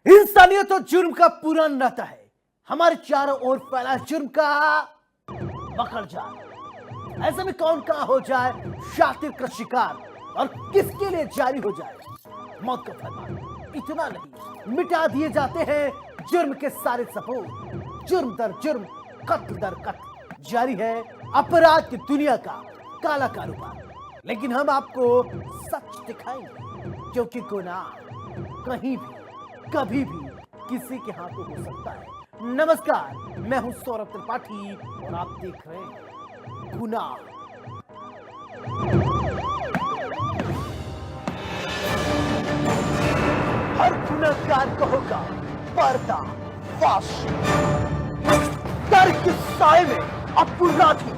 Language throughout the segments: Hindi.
इंसानियत और जुर्म का पूरा नाता है। हमारे चारों ओर फैला जुर्म का मकर जाल। ऐसे में कौन कहां हो जाए शातिर का शिकार और किसके लिए जारी हो जाए मौत का फरमान। इतना नहीं, मिटा दिए जाते हैं जुर्म के सारे सबूत। जुर्म दर जुर्म, कत्ल दर कत्ल जारी है अपराध की दुनिया का काला कारोबार। लेकिन हम आपको सच दिखाएंगे, क्योंकि गुनाह कहीं भी कभी भी किसी के हाथों हो सकता है। नमस्कार, मैं हूं सौरभ त्रिपाठी और आप देख रहे हैं गुनाह। हर गुनहगार को होगा पर्दा फाश। डर के साए में अपराधी,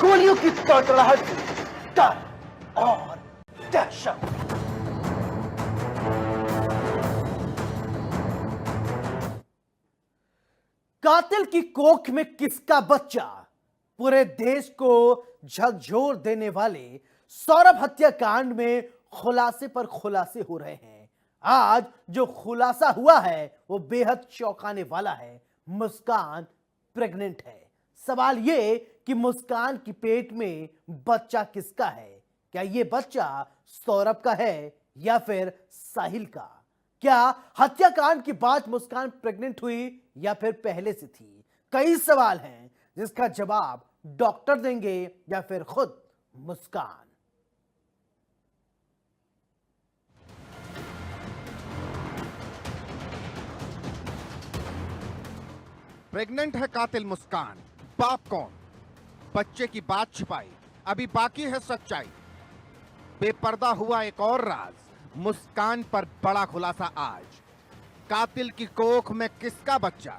गोलियों की कड़कड़ाहट से डर और दहशत। कातिल की कोख में किसका बच्चा, पूरे देश को झकझोर देने वाले सौरभ हत्याकांड में खुलासे पर खुलासे हो रहे हैं। आज जो खुलासा हुआ है वो बेहद चौंकाने वाला है। मुस्कान प्रेग्नेंट है। सवाल ये कि मुस्कान की पेट में बच्चा किसका है? क्या ये बच्चा सौरभ का है या फिर साहिल का? क्या हत्याकांड के बाद मुस्कान प्रेग्नेंट हुई या फिर पहले से थी? कई सवाल हैं जिसका जवाब डॉक्टर देंगे या फिर खुद मुस्कान। प्रेग्नेंट है कातिल मुस्कान, बाप कौन? बच्चे की बात छिपाई, अभी बाकी है सच्चाई। बेपर्दा हुआ एक और राज, मुस्कान पर बड़ा खुलासा आज। कातिल की कोख में किसका बच्चा?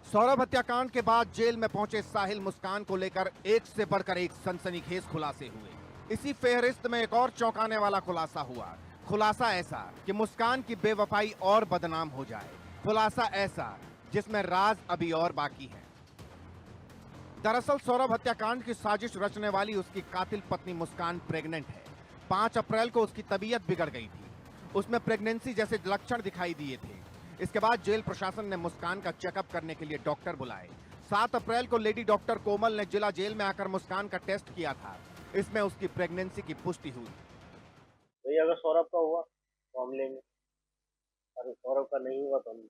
सौरभ हत्याकांड के बाद जेल में पहुंचे साहिल मुस्कान को लेकर एक से बढ़कर एक सनसनीखेज खुलासे हुए। इसी फेहरिस्त में एक और चौंकाने वाला खुलासा हुआ। खुलासा ऐसा कि मुस्कान की बेवफाई और बदनाम हो जाए। खुलासा ऐसा जिसमें राज अभी और बाकी है। दरअसल सौरभ हत्याकांड की साजिश रचने वाली उसकी कातिल पत्नी मुस्कान प्रेग्नेंट है। 5 अप्रैल को उसकी तबीयत बिगड़ गई थी। उसमें प्रेगनेंसी जैसे लक्षण दिखाई दिए थे। इसके बाद जेल प्रशासन ने मुस्कान का चेकअप करने के लिए डॉक्टर बुलाए। 7 अप्रैल को लेडी डॉक्टर कोमल ने जिला जेल में आकर मुस्कान का टेस्ट किया था। इसमें उसकी प्रेगनेंसी की पुष्टि हुई। भाई अगर सौरभ का हुआ तो हम लेंगे, अगर सौरभ का नहीं हुआ तो हम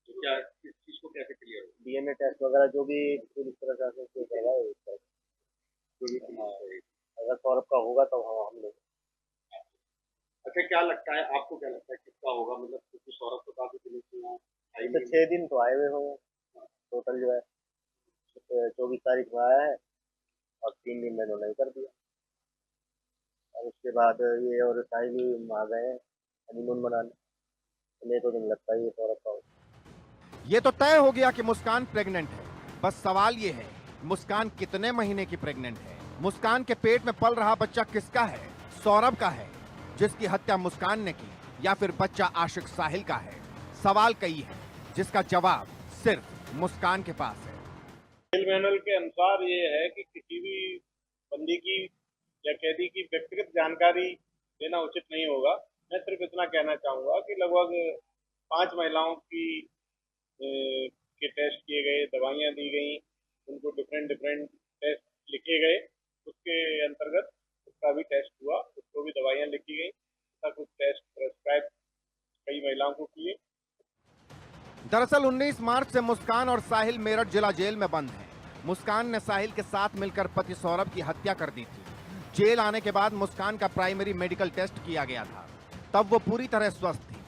तो क्या इस चीज को कैसे क्लियर हो? डीएनए टेस्ट वगैरह जो भी पुलिस प्रशासन से करवाए उसका। जो भी चीज है। अगर सौरभ का होगा तो हम लेंगे। अच्छा, क्या लगता है आपको, क्या लगता है किसका होगा? मतलब क्योंकि सौरभ तो काफी दिनों से यहाँ आई तो नहीं। 6 दिन तो आए हुए होंगे टोटल जो है। 24 तारीख में आया है और 3 दिन में इन्होंने नहीं कर दिया। और उसके बाद ये और साहिल भी आ गए हैं हनीमून मनाने। तो मेरे को नहीं लगता ये सौरभ का होगा। ये तो तय हो गया कि मुस्कान प्रेग्नेंट है। बस सवाल ये है, मुस्कान कितने महीने की प्रेग्नेंट है? मुस्कान के पेट में पल रहा बच्चा किसका है? सौरभ का है जिसकी हत्या मुस्कान ने की, या फिर बच्चा आशिक साहिल का है? सवाल कई है जिसका जवाब सिर्फ मुस्कान के पास है। जेल मैनुअल के अनुसार ये है कि किसी भी बंदी की या कैदी की व्यक्तिगत जानकारी देना उचित नहीं होगा। मैं सिर्फ इतना कहना चाहूंगा कि लगभग 5 महिलाओं के टेस्ट किए गए, दवाइयां दी गई, उनको डिफरेंट टेस्ट लिखे गए। उसके अंतर्गत उसका भी टेस्ट हुआ, उसको भी दवाइयां लिखी गई, कुछ टेस्ट प्रेस्क्राइब कई महिलाओं को किए। दरअसल 19 मार्च से मुस्कान और साहिल मेरठ जिला जेल में बंद हैं। मुस्कान ने साहिल के साथ मिलकर पति सौरभ की हत्या कर दी थी। जेल आने के बाद मुस्कान का प्राइमरी मेडिकल टेस्ट किया गया था, तब वो पूरी तरह स्वस्थ थी।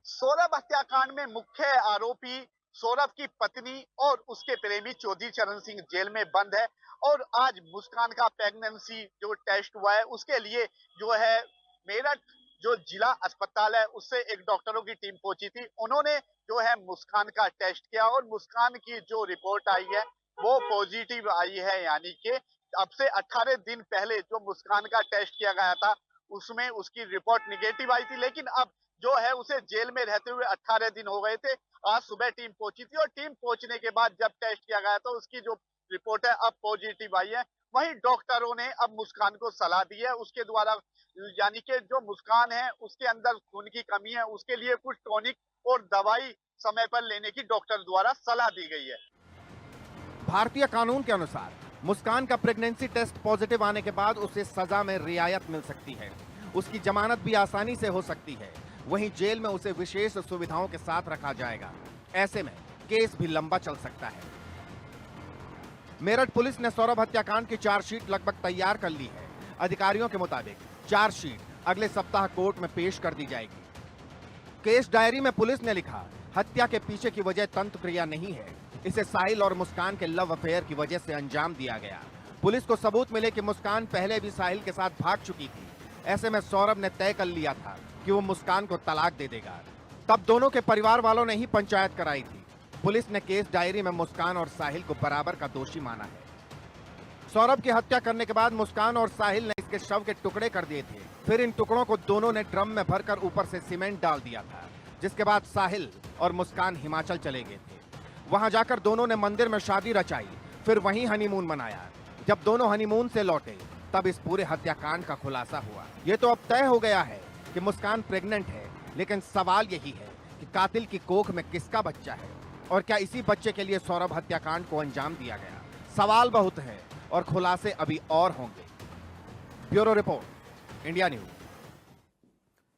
सौरभ हत्याकांड में मुख्य आरोपी सौरभ की पत्नी और उसके प्रेमी चौधरी चरण सिंह जेल में बंद है। और आज मुस्कान का प्रेगनेंसी जो टेस्ट हुआ है उसके लिए जो है मेरठ जो जिला अस्पताल है उससे एक डॉक्टरों की टीम पहुंची थी। उन्होंने जो है मुस्कान का टेस्ट किया और मुस्कान की जो रिपोर्ट आई है वो पॉजिटिव आई है। यानी कि अब से 18 दिन पहले जो मुस्कान का टेस्ट किया गया था उसमें उसकी रिपोर्ट निगेटिव आई थी, लेकिन अब जो है उसे जेल में रहते हुए 18 दिन हो गए थे। आज सुबह टीम पहुंची थी और टीम पहुंचने के बाद जब टेस्ट किया गया तो उसकी जो रिपोर्ट है अब पॉजिटिव आई है। वहीं डॉक्टरों ने अब मुस्कान को सलाह दी है, उसके द्वारा यानी कि जो मुस्कान है उसके अंदर खून की कमी है, उसके लिए कुछ टॉनिक और दवाई समय पर लेने की डॉक्टर द्वारा सलाह दी गई है। भारतीय कानून के अनुसार मुस्कान का प्रेगनेंसी टेस्ट पॉजिटिव आने के बाद उसे सजा में रियायत मिल सकती है, उसकी जमानत भी आसानी से हो सकती है। वहीं जेल में उसे विशेष सुविधाओं के साथ रखा जाएगा। ऐसे में केस भी लंबा चल सकता है। मेरठ पुलिस ने सौरभ हत्याकांड की चार्जशीट लगभग तैयार कर ली है। अधिकारियों के मुताबिक चार्जशीट अगले सप्ताह कोर्ट में पेश कर दी जाएगी। केस डायरी में पुलिस ने लिखा, हत्या के पीछे की वजह तंत्र क्रिया नहीं है, इसे साहिल और मुस्कान के लव अफेयर की वजह से अंजाम दिया गया। पुलिस को सबूत मिले कि मुस्कान पहले भी साहिल के साथ भाग चुकी थी। ऐसे में सौरभ ने तय कर लिया था कि वो मुस्कान को तलाक दे देगा। तब दोनों के परिवार वालों ने ही पंचायत कराई थी। पुलिस ने केस डायरी में मुस्कान और साहिल को बराबर का दोषी माना है। सौरभ की हत्या करने के बाद मुस्कान और साहिल ने इसके शव के टुकड़े कर दिए थे। फिर इन टुकड़ों को दोनों ने ड्रम में भरकर ऊपर से सीमेंट डाल दिया था, जिसके बाद साहिल और मुस्कान हिमाचल चले गए थे। वहां जाकर दोनों ने मंदिर में शादी रचाई, फिर वहीं हनीमून मनाया। जब दोनों हनीमून से लौटे तब इस पूरे हत्याकांड का खुलासा हुआ। ये तो अब तय हो गया है कि मुस्कान प्रेग्नेंट है, लेकिन सवाल यही है कि कातिल की कोख में किसका बच्चा है और क्या इसी बच्चे के लिए सौरभ हत्याकांड को अंजाम दिया गया। सवाल बहुत है और खुलासे अभी और होंगे। Bureau report, India news.